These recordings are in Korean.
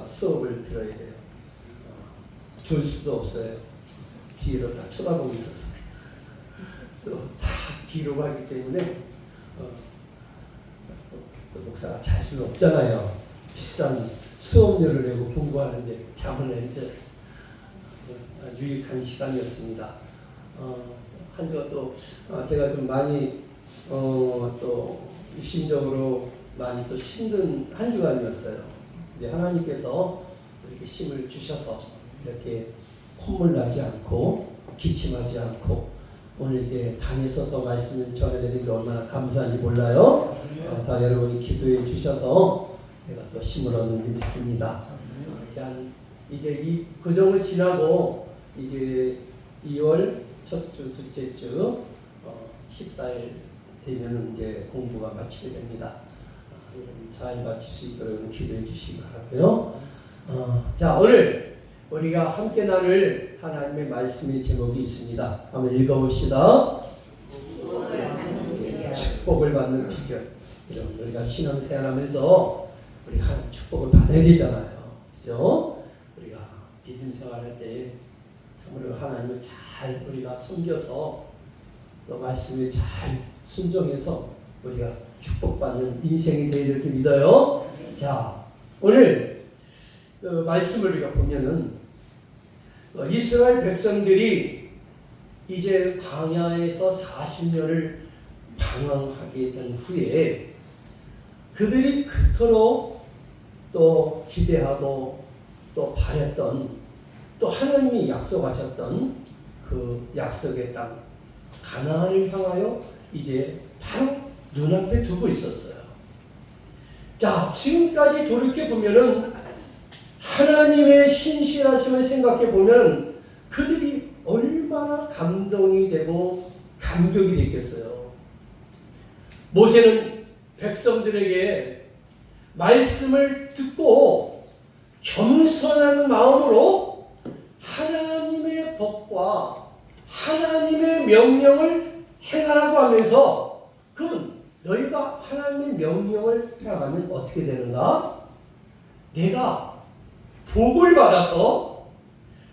수업을 들어야 돼요. 줄 수도 없어요. 뒤로 다 쳐다보고 있어서. 또 다 뒤로 가기 때문에 또 목사가 잘 수는 없잖아요. 비싼 수업료를 내고 공부하는데 잠은 이제 유익한 시간이었습니다. 한 주 또 제가 좀 많이 또 심적으로 많이 또 힘든 한 주간이었어요. 이제 하나님께서 이렇게 힘을 주셔서 이렇게 콧물 나지 않고 기침하지 않고 오늘 이렇게 단에 서서 말씀을 전해드리는 게 얼마나 감사한지 몰라요. 다 여러분이 기도해 주셔서 제가 또 힘을 얻는 줄 믿습니다. 이제 이 구정을 지나고 이제 2월 첫 주, 둘째 주 14일 되면 이제 공부가 마치게 됩니다. 잘 마칠 수 있도록 기도해 주시기 바라고요. 자, 오늘 우리가 함께 나눌 하나님의 말씀의 제목이 있습니다. 한번 읽어봅시다. 축복을 받는 비결. 이런 우리가 신앙생활하면서 우리가 하나님 축복을 받아야 되잖아요. 그죠? 우리가 믿음 생활할 때 참으로 하나님을 잘 우리가 섬겨서 또 말씀에 잘 순종해서 우리가 축복받는 인생이 되어야 될 줄 믿어요. 자, 오늘 말씀을 우리가 보면은 이스라엘 백성들이 이제 광야에서 40년을 방황하게 된 후에 그들이 그토록 또 기대하고 또 바랬던 또 하나님이 약속하셨던 그 약속의 땅 가나안을 향하여 이제 바로 눈앞에 두고 있었어요. 자, 지금까지 돌이켜보면은 하나님의 신실하심을 생각해보면 그들이 얼마나 감동이 되고 감격이 됐겠어요. 모세는 백성들에게 말씀을 듣고 겸손한 마음으로 하나님의 법과 하나님의 명령을 행하라고 하면서 그러면 너희가 하나님의 명령을 행하면 어떻게 되는가? 내가 복을 받아서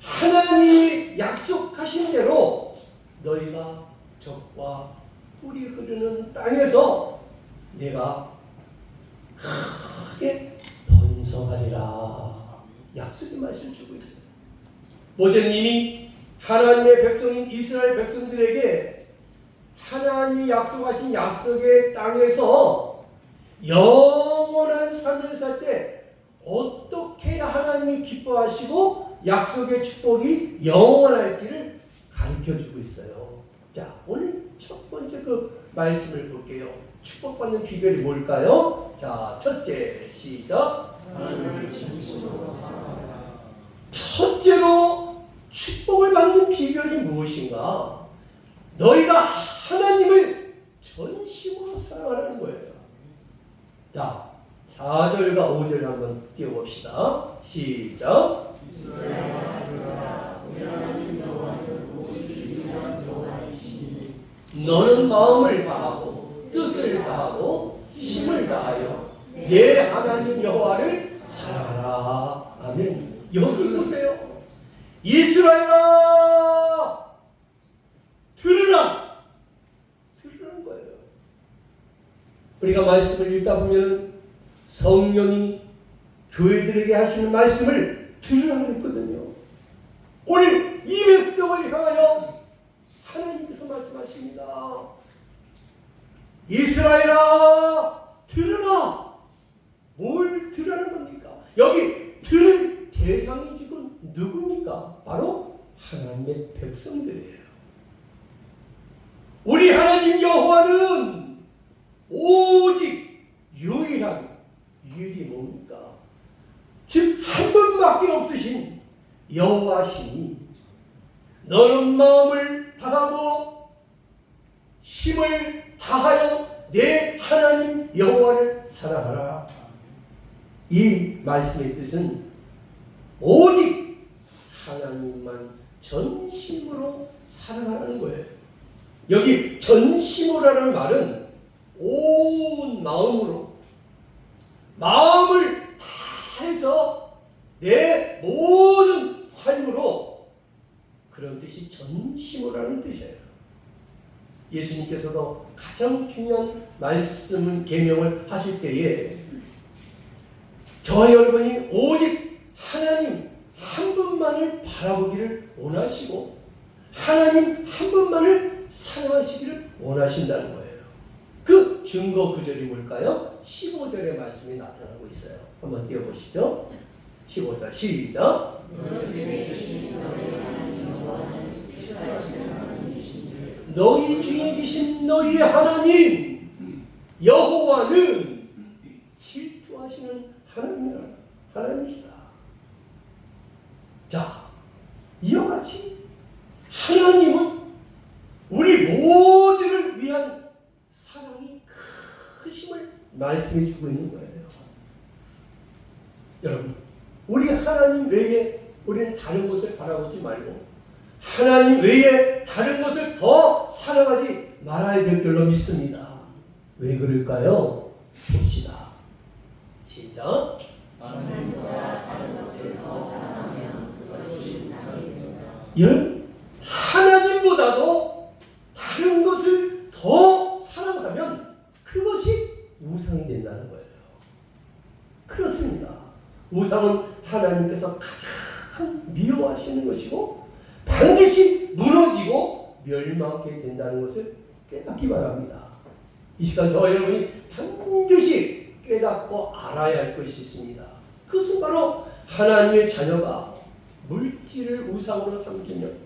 하나님이 약속하신 대로 너희가 적과 꿀이 흐르는 땅에서 내가 크게 번성하리라. 약속의 말씀을 주고 있어요. 모세는 이미 하나님의 백성인 이스라엘 백성들에게 하나님이 약속하신 약속의 땅에서 영원한 삶을 살 때 어떻게 하나님이 기뻐하시고 약속의 축복이 영원할지를 가르쳐주고 있어요. 자, 오늘 첫 번째 그 말씀을 볼게요. 축복받는 비결이 뭘까요? 자, 첫째, 시작. 첫째로 축복을 받는 비결이 무엇인가? 너희가 하나님을 전심으로 사랑하는 거예요. 자, 4절과 5절 한번 띄워봅시다. 시작. 너는 마음을 다하고 뜻을 다하고 힘을 다하여 내 하나님 여호와를 사랑하라. 아멘. 여기 보세요. 이스라엘아, 들으라. 들으라는 거예요. 우리가 말씀을 읽다 보면 성령이 교회들에게 하시는 말씀을 들으라고 했거든요. 오늘 이 백성을 향하여 하나님께서 말씀하십니다. 이스라엘아, 들으라. 뭘 들으라는 겁니까? 여기 들을 대상이 지금 누굽니까? 바로 하나님의 백성들이에요. 우리 하나님 여호와는 오직 유일한 유일이 뭡니까? 즉 한 분밖에 없으신 여호와시니 너는 마음을 다하고 힘을 다하여 내 하나님 여호와를 사랑하라. 이 말씀의 뜻은 오직 하나님만 전심으로 사랑하라는 거예요. 여기 전심으로라는 말은 온 마음으로 마음을 다해서 내 모든 삶으로 그런 뜻이 전심을 하는 뜻이에요. 예수님께서도 가장 중요한 말씀을 계명을 하실 때에 저와 여러분이 오직 하나님 한 분만을 바라보기를 원하시고 하나님 한 분만을 사랑하시기를 원하신다는 거예요. 그 증거 구절이 뭘까요? 15절의 말씀이 나타나고 있어요. 한번 띄워보시죠. 15절 시작. 너희 중에 계신 너희 하나님 여호와는 질투하시는 하나님이시다. 자, 이와 같이 하나님은 우리 모두를 위한 사랑이 크심을 말씀해 주고 있는 거예요. 여러분, 우리 하나님 외에 우리는 다른 것을 바라보지 말고 하나님 외에 다른 것을 더 사랑하지 말아야 될 줄로 믿습니다. 왜 그럴까요? 봅시다. 시작. 하나님보다 다른 것을 더 사랑하면 그것이 우상이 된다. 하나님보다도 다른 것을 더 사랑하면 그것이 우상이 된다는 거예요. 그렇습니다. 우상은 하나님께서 가장 미워하시는 것이고 반드시 무너지고 멸망하게 된다는 것을 깨닫기 바랍니다. 이 시간 저와 여러분이 반드시 깨닫고 알아야 할 것이 있습니다. 그것은 바로 하나님의 자녀가 물질을 우상으로 삼기면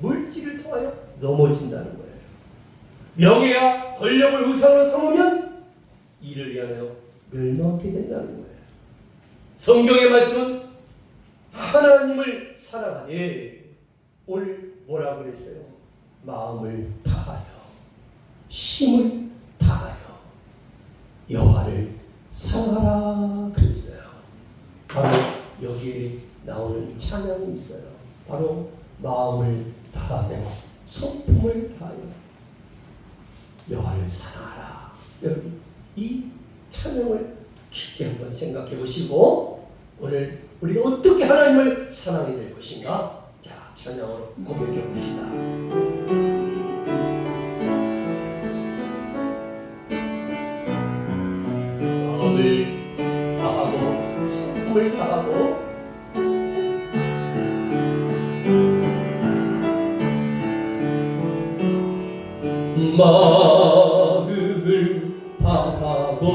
물질을 통하여 넘어진다는 거예요. 명예와 권력을 우상으로 삼으면 이를 위하여 멸망하게 된다는 거예요. 성경의 말씀은 하나님을 사랑하되 오늘 뭐라고 그랬어요? 마음을 다하여 힘을 다하여 여호와를 사랑하라 그랬어요. 바로 여기에 나오는 찬양이 있어요. 바로 마음을 다하여 성품을 다하여 여호와를 사랑하라. 여러분, 이 찬양을 깊게 한번 생각해 보시고 오늘 우리가 어떻게 하나님을 사랑해야 될 것인가? 자, 찬양으로 고백해 봅시다. 마음을 다하고 성품을 다하고 마음을 다하고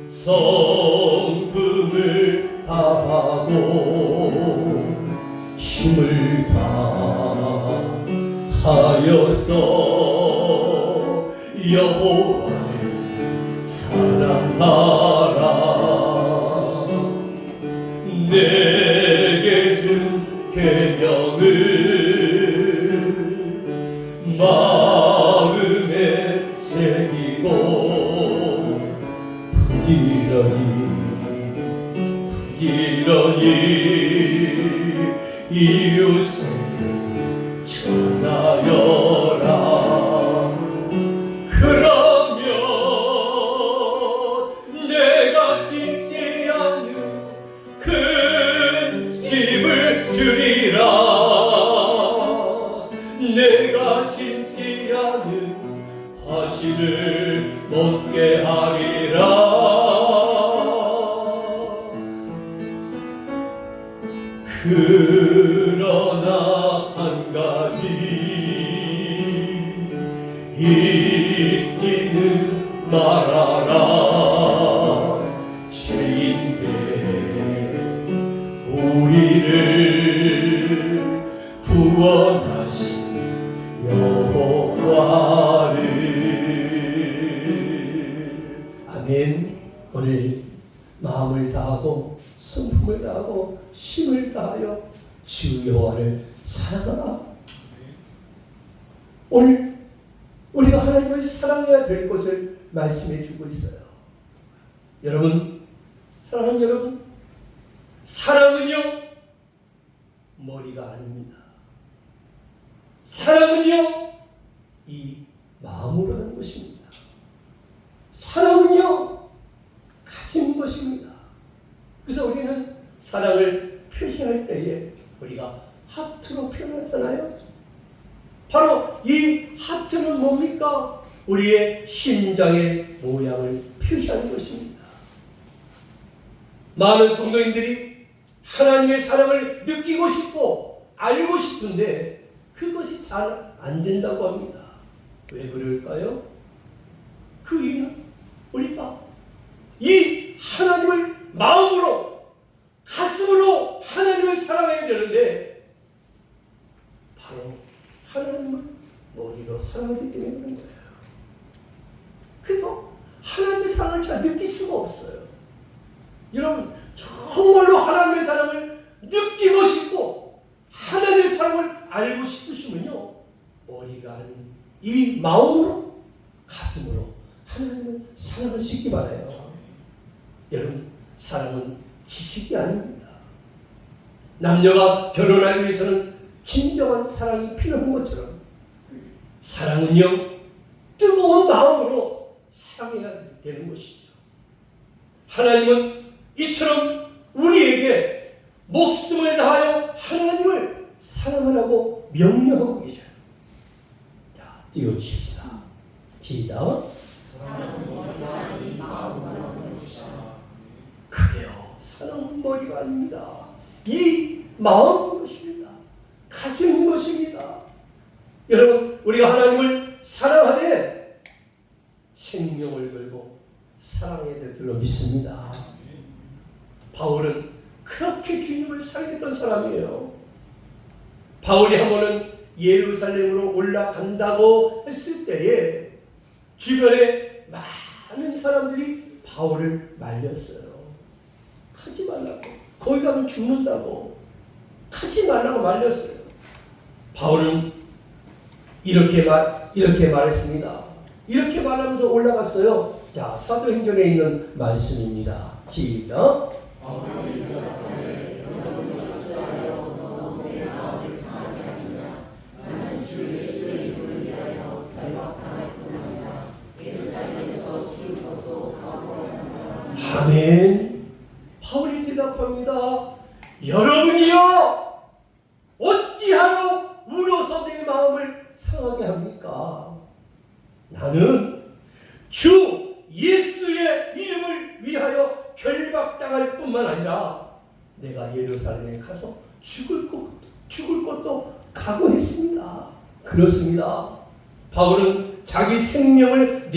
성품을 다하고 힘을 다하여서 여호와를 사랑하라. 내게 준 계명을 마음에 새기고 부지런히 이웃에게 전하여라. 그러면 내가 짓지 않은 큰 집을 주리라. 내가 심지 않은 과실을 먹게 하리라. 그러나 한 가지 잊지는 말아라. 죄인된 우리를 구원하신 여호와를. 아멘. 오늘 마음을 다하고 성품을 다하고 힘을 다하여 주 여호와를 사랑하라. 오늘 우리가 하나님을 사랑해야 될 것을 말씀해 주고 있어요. 여러분, 사랑하는 여러분, 사랑은요 머리가 아닙니다. 사랑은요 이 마음으로 하는 것입니다. 사랑은요 가진 것입니다. 그래서 우리는 사랑을 표시할 때에 우리가 하트로 표현하잖아요. 바로 이 하트는 뭡니까? 우리의 심장의 모양을 표시하는 것입니다. 많은 성도인들이 하나님의 사랑을 느끼고 싶고 알고 싶은데 그것이 잘 안 된다고 합니다. 왜 그럴까요? 그 이유는 우리가 이 하나님을 마음으로, 가슴으로 하나님을 사랑해야 되는데 바로 하나님을 머리로 사랑하기 때문에 그런 거예요. 그래서 하나님의 사랑을 잘 느낄 수가 없어요. 여러분, 정말로 하나님의 사랑을 느끼고 싶고 하나님의 사랑을 알고 싶으시면요, 머리가 아닌 이 마음으로, 가슴으로 하나님을 사랑할 수 있기 바라요. 여러분, 사랑은 지식이 아닙니다. 남녀가 결혼하기 위해서는 진정한 사랑이 필요한 것처럼 사랑은요, 뜨거운 마음으로 사랑해야 되는 것이죠. 하나님은 이처럼 우리에게 목숨을 다하여 하나님을 사랑하라고 명령하고 계셔요. 자, 띄워주십시다. 시작. 그래요. 사랑은 머리가 아닙니다. 이 마음인 것입니다. 가슴인 것입니다. 여러분, 우리가 하나님을 사랑하되 생명을 걸고 사랑해야 될 줄로 믿습니다. 바울은 그렇게 주님을 사랑했던 사람이에요. 바울이 한 번은 예루살렘으로 올라간다고 했을 때에 주변에 많은 사람들이 바울을 말렸어요. 가지 말라고. 거기 가면 죽는다고. 가지 말라고 말렸어요. 바울은 이렇게 말했습니다. 이렇게 말하면서 올라갔어요. 자, 사도행전에 있는 말씀입니다. 시작. 아멘. 바울이 대답합니다. 여러분이요, 어찌하여 울어서 내 마음을 상하게 합니까? 나는 주 예수의 이름을 위하여 결박당할 뿐만 아니라 내가 예루살렘에 가서 죽을 것도 각오했습니다. 그렇습니다. 바울은 자기 생명을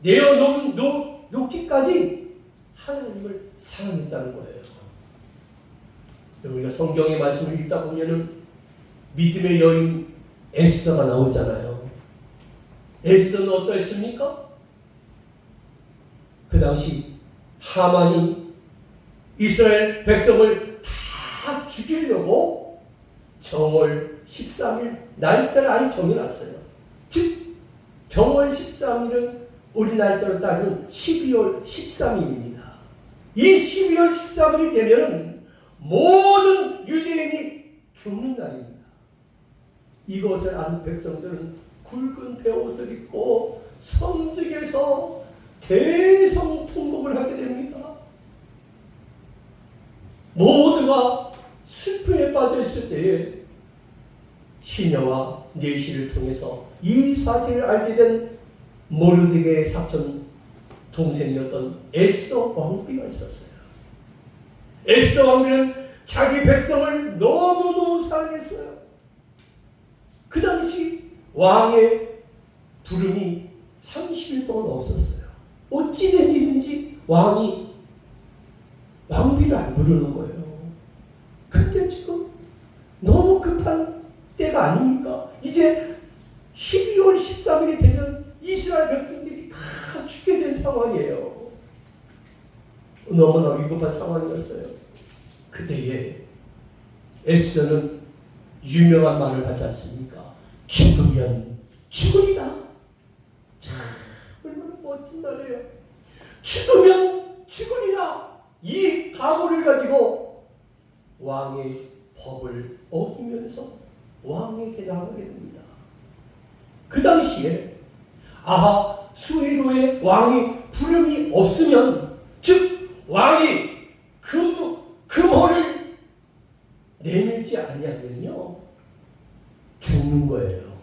내어놓기까지 하나님을 사랑했다는 거예요. 우리가 성경의 말씀을 읽다 보면은 믿음의 여인 에스더가 나오잖아요. 에스더는 어떠했습니까? 그 당시 하만이 이스라엘 백성을 다 죽이려고 정월 13일 날짜를 아예 정해놨어요. 즉 정월 13일은 우리 날짜로 따지면 12월 13일입니다. 이 12월 13일이 되면 모든 유대인이 죽는 날입니다. 이것을 안 백성들은 굵은 베옷을 입고 성직에서 대성통곡을 하게 됩니다. 모두가 슬픔에 빠져 있을 때에 시녀와 내시를 통해서 이 사실을 알게 된 모르드게의 사촌 동생이었던 에스더 왕비가 있었어요. 에스더 왕비는 자기 백성을 너무너무 사랑했어요. 그 당시 왕의 부름이 30일 동안 없었어요. 어찌 된 일인지 왕이 왕비를 안 부르는 거예요. 그때 지금 너무 급한 때가 아닙니까? 이제 12월 13일이 되면 이스라엘 백성들이 다 죽게 된 상황이에요. 너무나 위급한 상황이었어요. 그때에 에스더는 유명한 말을 하지 않습니까? 죽으면 죽으리라. 참 얼마나 멋진 말이에요. 죽으면 죽으리라. 이 각오를 가지고 왕의 법을 어기면서 왕에게 나가게 됩니다. 그 당시에 아하수에로의 왕이 부름이 없으면, 즉 왕이 금호를 내밀지 아니하면요 죽는 거예요.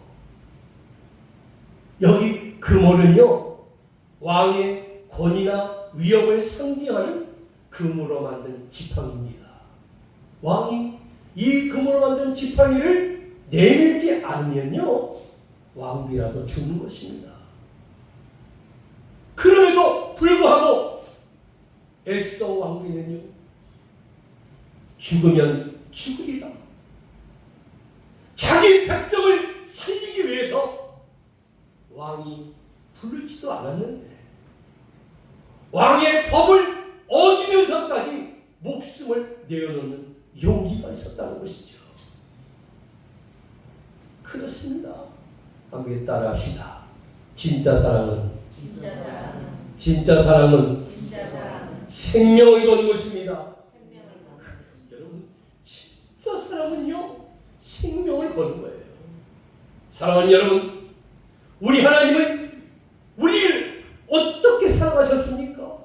여기 금호는요 왕의 권위나 위엄을 상징하는 금으로 만든 지팡이입니다. 왕이 이 금으로 만든 지팡이를 내밀지 않으면요 왕비라도 죽는 것입니다. 그럼에도 불구하고 에스더 왕비는요 죽으면 죽으리라. 자기 백성을 살리기 위해서 왕이 부르지도 않았는데 왕의 법을 어기면서까지 목숨을 내어놓는 용기가 있었다는 것이죠. 그렇습니다. 함께 따라합시다. 진짜 사랑은 생명을 거는 것입니다. 여러분, 진짜 사랑은요 생명을 거는 거예요. 사랑하는 여러분, 우리 하나님은 우리를 어떻게 사랑하셨습니까?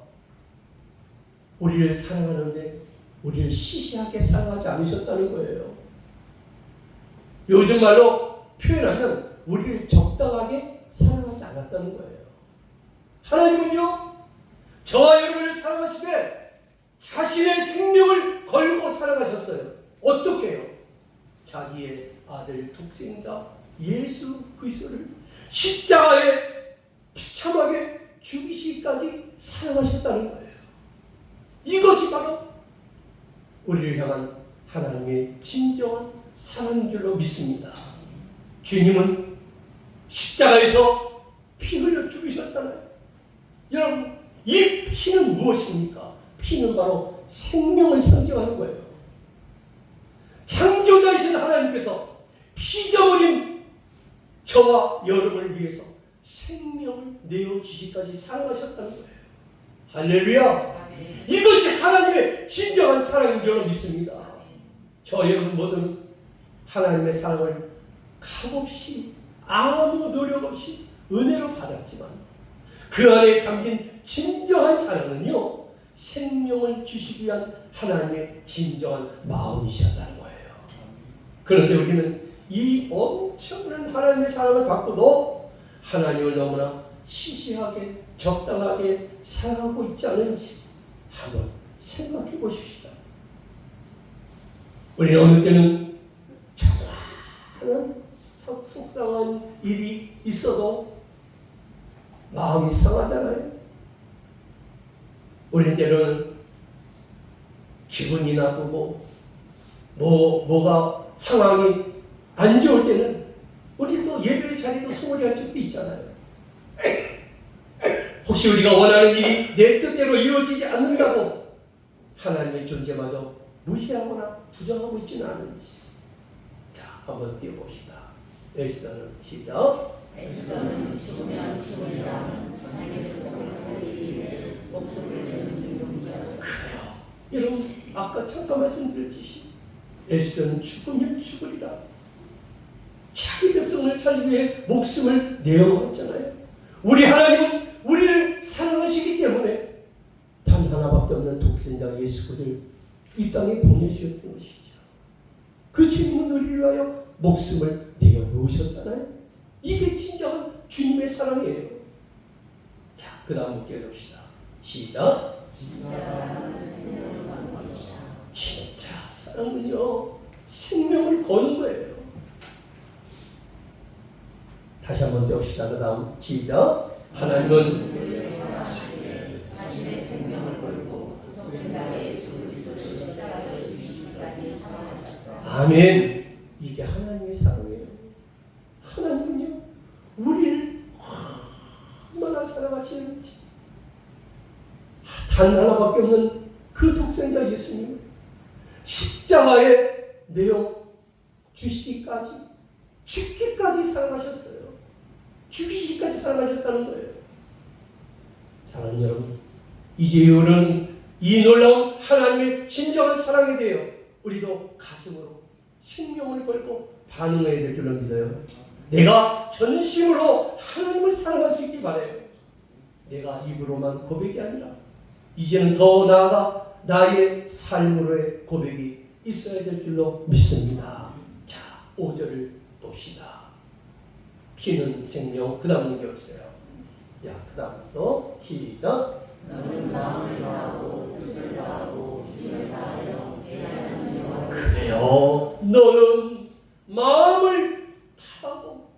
우리를 사랑하는데 우리를 시시하게 사랑하지 않으셨다는 거예요. 요즘 말로 표현하면 우리를 적당하게 사랑하지 않았다는 거예요. 하나님은요 저와 여러분을 사랑하시되 자신의 생명을 걸고 사랑하셨어요. 어떻게 해요? 자기의 아들 독생자 예수 그리스도를 십자가에 비참하게 죽이시기까지 사랑하셨다는 거예요. 이것이 바로 우리를 향한 하나님의 진정한 사랑인 줄로 믿습니다. 주님은 십자가에서 피 흘려 죽으셨잖아요. 여러분, 이 피는 무엇입니까? 피는 바로 생명을 상징하는 거예요. 창조자이신 하나님께서 피져버린 저와 여러분을 위해서 생명을 내어주시기까지 사랑하셨다는 거예요. 할렐루야! 이것이 하나님의 진정한 사랑인 줄로 믿습니다. 저 여러분 모두는 하나님의 사랑을 값없이 아무 노력 없이 은혜로 받았지만 그 안에 담긴 진정한 사랑은요 생명을 주시기 위한 하나님의 진정한 마음이셨다는 거예요. 그런데 우리는 이 엄청난 하나님의 사랑을 받고도 하나님을 너무나 시시하게 적당하게 사랑하고 있지 않은지 한번 생각해 보십시다. 우리는 어느 때는 정말 속상한 일이 있어도 마음이 상하잖아요. 우리는 때로는 기분이 나쁘고 뭐가 상황이 안 좋을 때는 우리 또 예배의 자리도 소홀히 할 적도 있잖아요. 혹시 우리가 원하는 일이 내 뜻대로 이루어지지 않는다고 하나님의 존재마저 무시하거나 부정하고 있지는 않은지. 자, 한번 띄워봅시다. 에스더는 시작. 에스더는 죽으면 죽으리라. 자기의 백성을 살리기 위해 목숨을 내는 용기였어요. 그래요. 여러분, 아까 잠깐 말씀드렸듯이 에스더는 죽으면 죽으리라. 자기 백성을 살리기 위해 목숨을 내어놓았잖아요. 우리 하나님은 우리를 사랑하시기 때문에 단 하나밖에 없는 독생자 예수 그리스도를 이 땅에 보내주셨던 것이죠. 그 주님은 우리를 위하여 목숨을 내어놓으셨잖아요. 이게 진정한 주님의 사랑이에요. 자, 그 다음 함께 해봅시다. 시작. 진짜 사랑은요 생명을 거는 거예요. 다시 한번 떼봅시다. 그 다음 시작. 하나님은 자신의 생명을 걸고 독생자 예수 그리스도를 십자가에 죽이시기까지 사랑하셨다. 아멘. 이게 하나님의 사랑이에요. 하나님은요 우리를 얼마나 사랑하시는지 단 하나밖에 없는 그 독생자 예수님을 십자가에 내어 주시기까지 죽기까지 사랑하셨어요. 죽이시기까지 사랑하셨다는 거예요. 사랑하는 여러분, 이제는 이 놀라운 하나님의 진정한 사랑에 대하여 우리도 가슴으로 생명을 걸고 반응해야 될 줄로 믿어요. 내가 전심으로 하나님을 사랑할 수 있길 바라요. 내가 입으로만 고백이 아니라 이제는 더 나아가 나의 삶으로의 고백이 있어야 될 줄로 믿습니다. 자, 5절을 봅시다. 피는 생명, 그 다음은 게 없어요. 자, 그 다음 또 시작. 너는 마음을 다하고 뜻을 다하고 힘을 다하여 깨달음을 그래요. 너는 마음을 다하고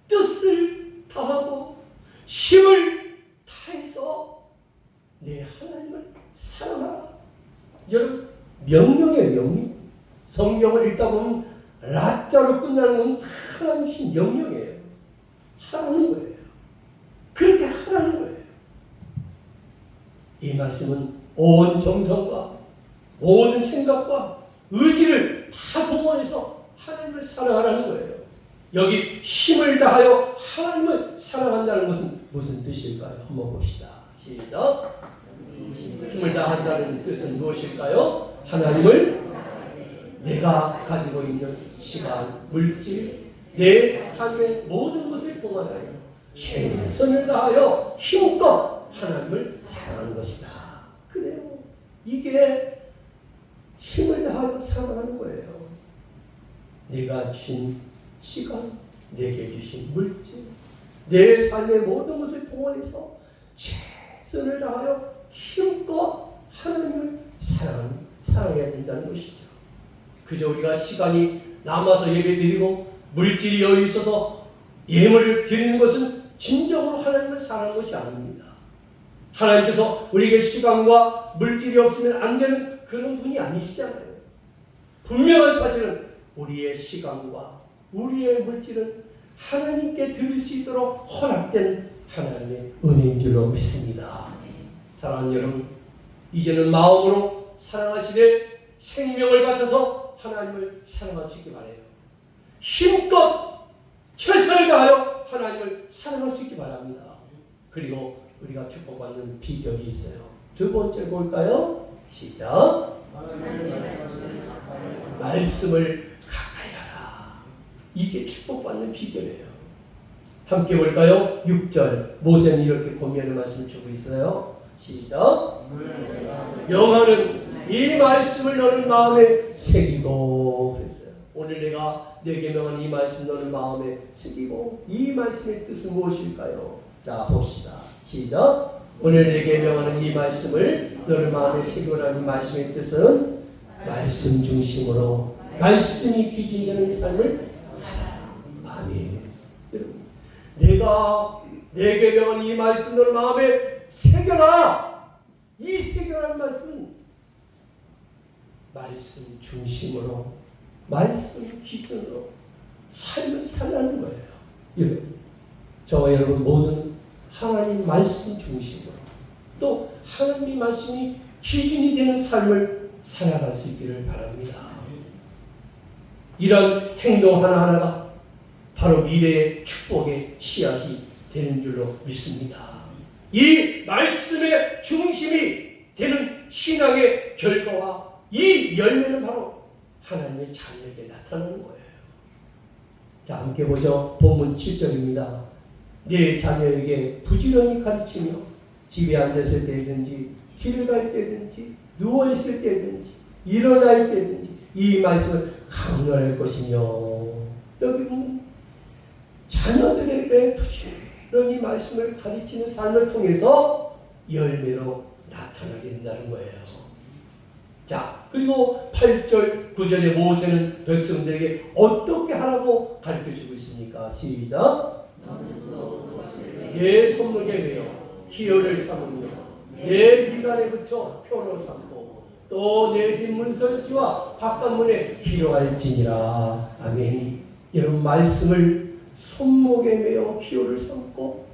뜻을 다하고 힘을 다해서 내 하나님을 사랑하라. 여러분, 명령의 명령. 성경을 읽다 보면 라자로 끝나는 건 다 하나님이신 명령이에요. 하라는 거예요. 그렇게 하라는 거예요. 이 말씀은 온 정성과 모든 생각과 의지를 다 동원해서 하나님을 사랑하라는 거예요. 여기 힘을 다하여 하나님을 사랑한다는 것은 무슨 뜻일까요? 한번 봅시다. 시작. 힘을 다한다는 뜻은 무엇일까요? 하나님을 내가 가지고 있는 시간, 물질, 내 삶의 모든 것을 동원하여 최선을 다하여 힘껏 하나님을 사랑하는 것이다. 그래요. 이게 힘을 다하여 사랑하는 거예요. 내가 주신 시간, 내게 주신 물질, 내 삶의 모든 것을 동원해서 최선을 다하여 힘껏 하나님을 사랑해야 된다는 것이죠. 그저 우리가 시간이 남아서 예배드리고 물질이 여유 있어서 예물을 드리는 것은 진정으로 하나님을 사랑하는 것이 아닙니다. 하나님께서 우리에게 시간과 물질이 없으면 안 되는 그런 분이 아니시잖아요. 분명한 사실은 우리의 시간과 우리의 물질은 하나님께 드릴 수 있도록 허락된 하나님의 은혜인 줄로 믿습니다. 사랑하는 여러분, 이제는 마음으로 사랑하시되 생명을 바쳐서 하나님을 사랑할 수 있기 바라요. 힘껏 최선을 다하여 하나님을 사랑할 수 있기 바랍니다. 그리고 우리가 축복받는 비결이 있어요. 두 번째 볼까요? 시작. 말씀을 가까이 하라. 이게 축복받는 비결이에요. 함께 볼까요? 6절. 모세는 이렇게 권면의 말씀을 주고 있어요. 시작. 명하는 이 말씀을 너는 마음에 새기고 했어요. 오늘 내가 내게 명한 이 말씀 너는 마음에 새기고, 이 말씀의 뜻은 무엇일까요? 자, 봅시다. 시작. 오늘 내게 명하는 이 말씀을 너는 마음에 새기고라는 이 말씀의 뜻은 말씀 중심으로 말씀이 기준이 되는 삶을 살아라. 아멘. 여러분, 내가 내게 명한 이 말씀 너는 마음에 새겨라. 이 새겨라는 말씀은 말씀 중심으로 말씀 기준으로 삶을 살라는 거예요. 여러분, 저와 여러분 모두는 하나님 말씀 중심으로 또 하나님 말씀이 기준이 되는 삶을 살아갈 수 있기를 바랍니다. 이런 행동 하나하나가 바로 미래의 축복의 씨앗이 되는 줄로 믿습니다. 이 말씀의 중심이 되는 신앙의 결과와 이 열매는 바로 하나님의 자녀에게 나타나는 거예요. 자, 함께 보죠. 본문 7절입니다. 내 자녀에게 부지런히 가르치며 집에 앉았을 때든지 길을 갈 때든지 누워있을 때든지 일어날 때든지 이 말씀을 강론할 것이며, 여기 보면 자녀들에게 부지런히 말씀을 가르치는 삶을 통해서 열매로 나타나게 된다는 거예요. 자, 그리고 8절, 9절에 모세는 백성들에게 어떻게 하라고 가르쳐주고 있습니까? 시작. 내 손목에 매어 기호를 삼으며 내 미간에 붙여 표로 삼고 또 내 집 문설지와 바깥문에 기록할지니라. 아멘. 여러분, 말씀을 손목에 매어 기호를 삼고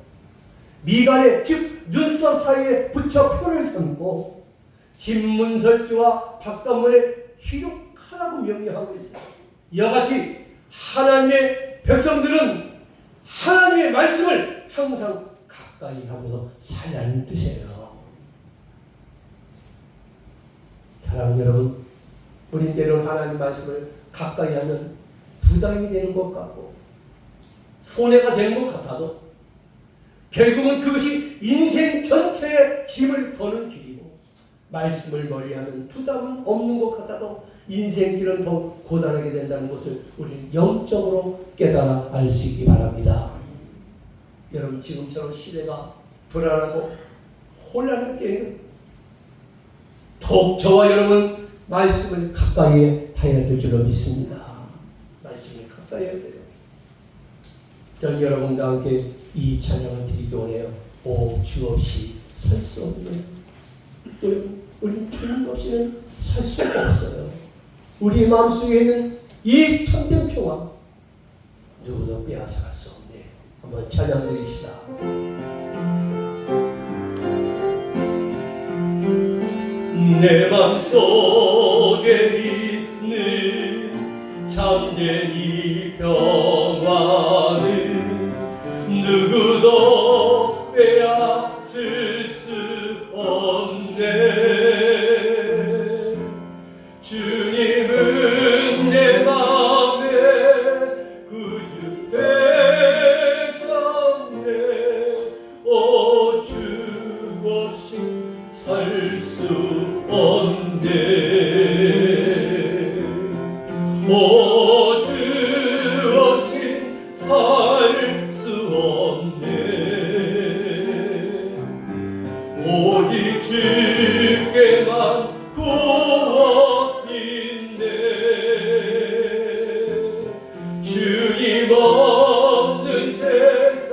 미간에, 즉 눈썹 사이에 붙여 표를 삼고 집 문설지와 바깥문에 기록하라고 명령하고 있어요. 이와 같이 하나님의 백성들은 하나님의 말씀을 항상 가까이 하면서 살라는 뜻이에요. 사랑하는 여러분, 우리 때론 하나님 말씀을 가까이 하면 부담이 되는 것 같고 손해가 되는 것 같아도 결국은 그것이 인생 전체의 짐을 더는 길이고 말씀을 멀리하면 부담은 없는 것 같아도 인생길은 더 고단하게 된다는 것을 우리는 영적으로 깨달아 알 수 있기 바랍니다. 여러분 지금처럼 시대가 불안하고 혼란할 때에는 더욱 저와 여러분 말씀을 가까이 해야 될 줄로 믿습니다. 말씀을 가까이 해야 돼요. 전 여러분과 함께 이 찬양을 드리기 원해요. 오 주 없이 살 수 없는 우리 주님 없이는 살 수가 없어요. 우리의 마음속에 있는 이 참된 평화 누구도 빼앗아갈 수 없네. 한번 찬양 드립시다. 내 맘속에 있는 참된 이 평화는 누구도 빼앗을 수 없네. 주님은 내 맘에 구주 되셨네. 오 주 없이 살 수 없네. 오 주 없이 살 수 없네. 오직 주께만 구원 있네. 주님 없는 세상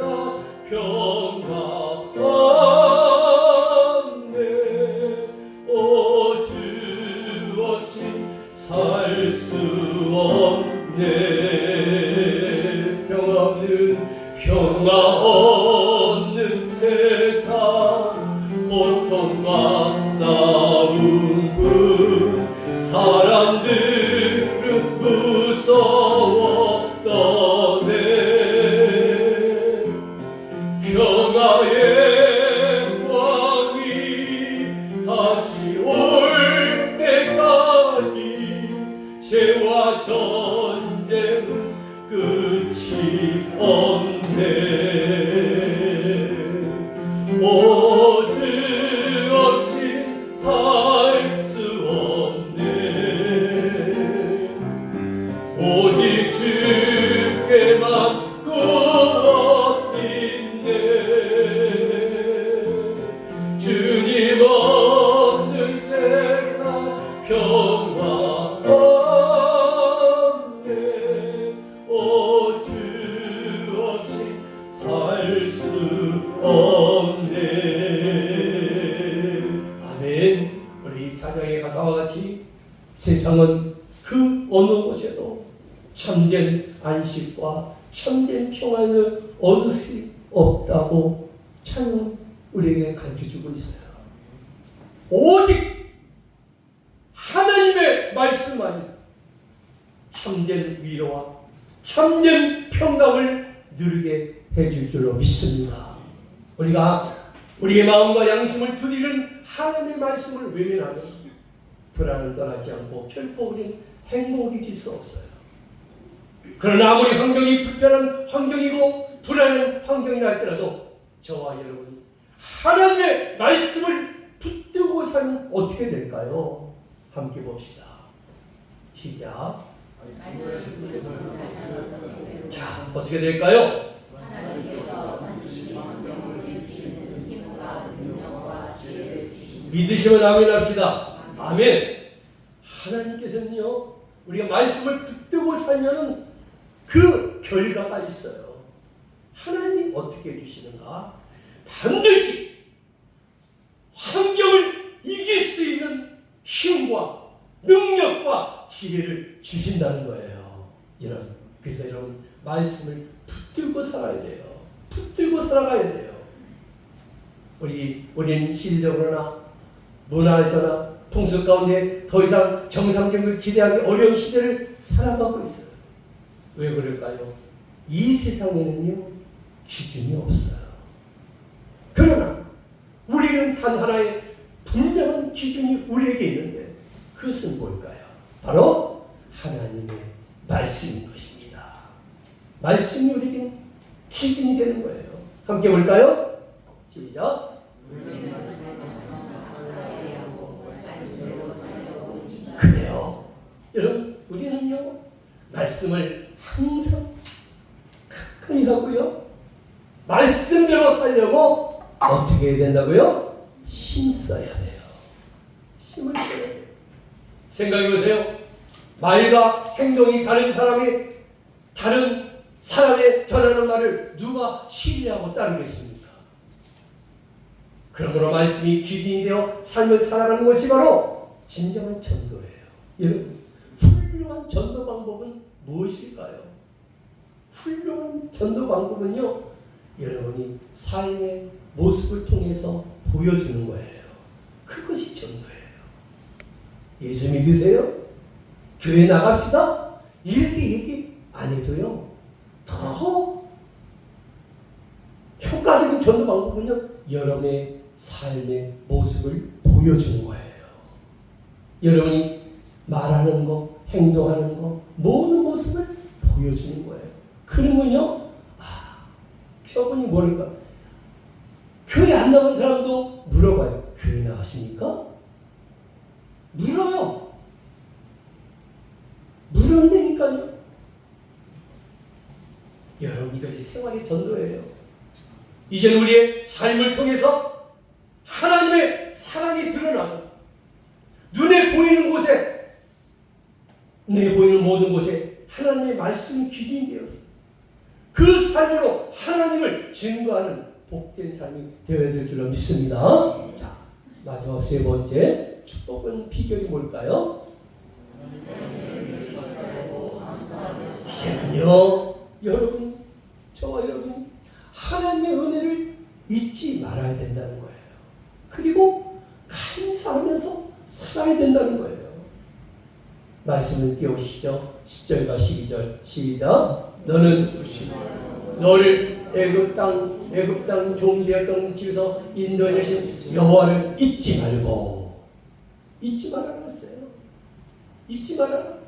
평화없네. 오 주 없이 살 수 없네. 평화 없는 세상 고통과 싸움뿐 사람들은 무서워 떠네. 평화의 왕이 다시 올 때까지 죄와 전쟁은 끝이 없네. 오 주 없이 살 수 없네. 오직 주께만 구원 있네. 주님 없는 세상 평화 없네. 오 주 없이 살 수 없네. 아멘. 우리 찬양의 가사와 같이 세상은 그 어느 곳에도 참된 안식과 참된 평안을 얻을 수 없다고 찬양 우리에게 가르쳐주고 있어요. 오직 하나님의 말씀만이 참된 위로와 참된 평강을 누리게 해줄 줄로 믿습니다. 우리가 우리의 마음과 양심을 드리는 하나님의 말씀을 외면하면 불안은 떠나지 않고 결코 우리는 행복을 잊을 수 없어요. 그러나 아무리 환경이 불편한 환경이고 불안한 환경이라 할지라도 저와 여러분이 하나님의 말씀을 붙들고 살면 어떻게 될까요? 함께 봅시다. 시작. 자, 어떻게 될까요? 믿으시면 아멘 합시다. 아멘. 하나님께서는요, 우리가 말씀을 붙들고 살면은 그 결과가 있어요. 하나님이 어떻게 해주시는가? 반드시 환경을 이길 수 있는 힘과 능력과 지혜를 주신다는 거예요. 그래서 여러분 말씀을 붙들고 살아야 돼요. 붙들고 살아가야 돼요. 우리는 시대적으로나 문화에서나 통속 가운데 더 이상 정상적으로 기대하기 어려운 시대를 살아가고 있어요. 왜 그럴까요? 이 세상에는요 기준이 없어요. 그러나 우리는 단 하나의 분명한 기준이 우리에게 있는데 그것은 뭘까요? 바로 하나님의 말씀인 것입니다. 말씀이 우리에게 기준이 되는 거예요. 함께 볼까요? 시작. 그래요. 여러분, 우리는요, 말씀을 항상 가까이 하고요, 말씀대로 살려고 어떻게 해야 된다고요? 힘써야 돼요. 힘을 써야 돼요. 생각해보세요. 말과 행동이 다른 사람의 전하는 말을 누가 신뢰하고 따르겠습니까? 그러므로 말씀이 기준이 되어 삶을 살아가는 것이 바로 진정한 전도예요. 여러분, 훌륭한 전도 방법은 무엇일까요? 훌륭한 전도 방법은요, 여러분이 삶의 모습을 통해서 보여주는 거예요. 그것이 전도예요. 예수 믿으세요? 교회 나갑시다? 이렇게 얘기 안 해도요, 더 효과적인 전도 방법은요, 여러분의 삶의 모습을 보여주는 거예요. 여러분이 말하는 거, 행동하는 거, 모든 모습을 보여주는 거예요. 그러면요, 저분이 모를까? 교회 안 나간 사람도 물어봐요. 교회 나가십니까? 물어요. 물은다니까요. 여러분, 이것이 생활의 전도예요. 이제 우리의 삶을 통해서 하나님의 사랑이 드러나고, 눈에 보이는 곳에, 눈에 보이는 모든 곳에 하나님의 말씀이 기준이 되었어요. 그 삶으로 하나님을 증거하는 복된 삶이 되어야 될 줄로 믿습니다. 자, 마지막 세 번째 축복은 비결이 뭘까요? 이제는요, 여러분, 저와 여러분이 하나님의 은혜를 잊지 말아야 된다는 거예요. 그리고 감사하면서 살아야 된다는 거예요. 말씀을 띄우시죠. 10절과 12절 시작. 너는 너를 애굽 땅 종되었던 집에서 인도해 내신 여호와를 잊지 말고, 잊지 말아라 했어요. 잊지 말아라.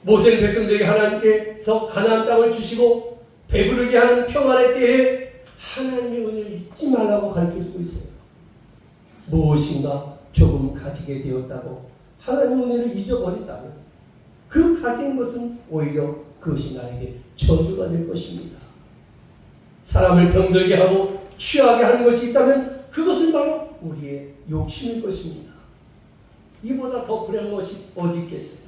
모세는 백성들에게 하나님께서 가나안 땅을 주시고 배부르게 하는 평안의 때에 하나님의 은혜를 잊지 말라고 가르쳐주고 있어요. 무엇인가 조금 가지게 되었다고 하나님의 은혜를 잊어버린다면 그 가진 것은 오히려 그것이 나에게 저주가 될 것입니다. 사람을 병들게 하고 취하게 하는 것이 있다면 그것은 바로 우리의 욕심일 것입니다. 이보다 더 불행한 것이 어디 있겠어요?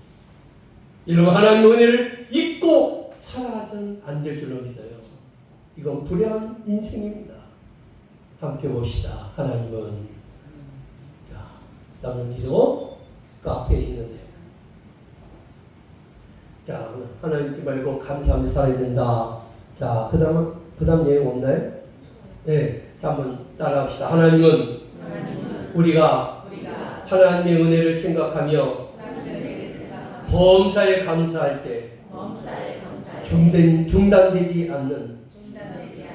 여러분, 하나님의 은혜를 잊고 살아가서는 안 될 줄로 믿어요. 이건 불행한 인생입니다. 함께 봅시다. 하나님은, 자, 남은 기도 그 앞에 있는데, 자, 하나님 잊지 말고 감사하며 살아야 된다. 자, 그 다음 내용 없나요? 네, 한번 따라합시다. 하나님은 우리가 하나님의 은혜를 생각하며 범사에 감사할 때 중단되지 않는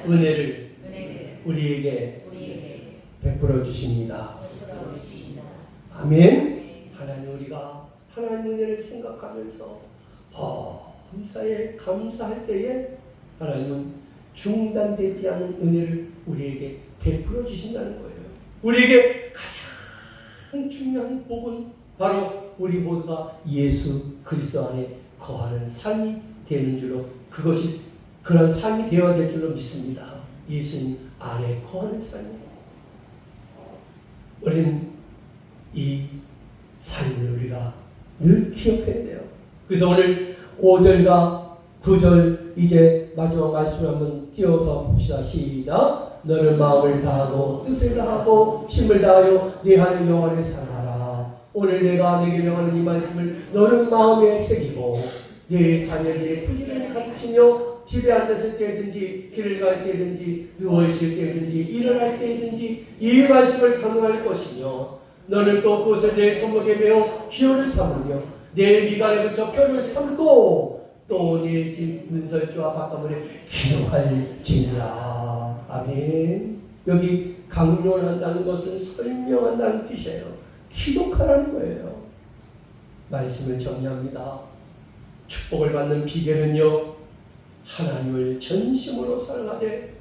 은혜를 우리에게 베풀어 주십니다. 아멘. 하나님, 우리가 하나님 은혜를 생각하면서 범사에 감사할 때에 하나님은 중단되지 않은 은혜를 우리에게 베풀어 주신다는 거예요. 우리에게 가장 중요한 복은 바로 우리 모두가 예수 그리스도 안에 거하는 삶이 되는 줄로, 그것이 그런 삶이 되어야 될 줄로 믿습니다. 예수님 안에 거하는 삶이에요. 우리는 이 삶을 우리가 늘 기억해야 돼요. 그래서 오늘 5절과 9절 이제 마지막 말씀을 한번 띄워서 봅시다. 시작. 너는 마음을 다하고 뜻을 다하고 힘을 다하여 네 하나님 여호와를 사랑하라. 오늘 내가 네게 명하는 이 말씀을 너는 마음에 새기고 네 자녀에게 부지런히 가르치며 집에 앉았을 때든지 길을 갈 때든지 누워있을 때든지 일어날 때든지 이 말씀을 강구할 것이며 너는 또 그것을 내 손목에 메어 기호를 삼으며 내 미간에 붙여 표를 삼고 또 내 집 문설주와 바깥문에 기록할지니라. 아멘. 여기 강론한다는 것은 설명한다는 뜻이에요. 기록하라는 거예요. 말씀을 정리합니다. 축복을 받는 비결은요, 하나님을 전심으로 사랑하되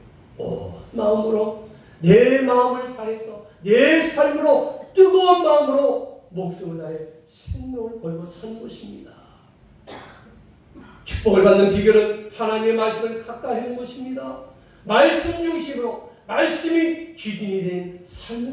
마음으로 내 마음을 다해서 내 삶으로 뜨거운 마음으로 목숨을 다해 생명을 걸고 사는 것입니다. 축복을 받는 비결은 하나님의 말씀을 가까이 하는 것입니다. 말씀 중심으로 말씀이 기준이 된 삶을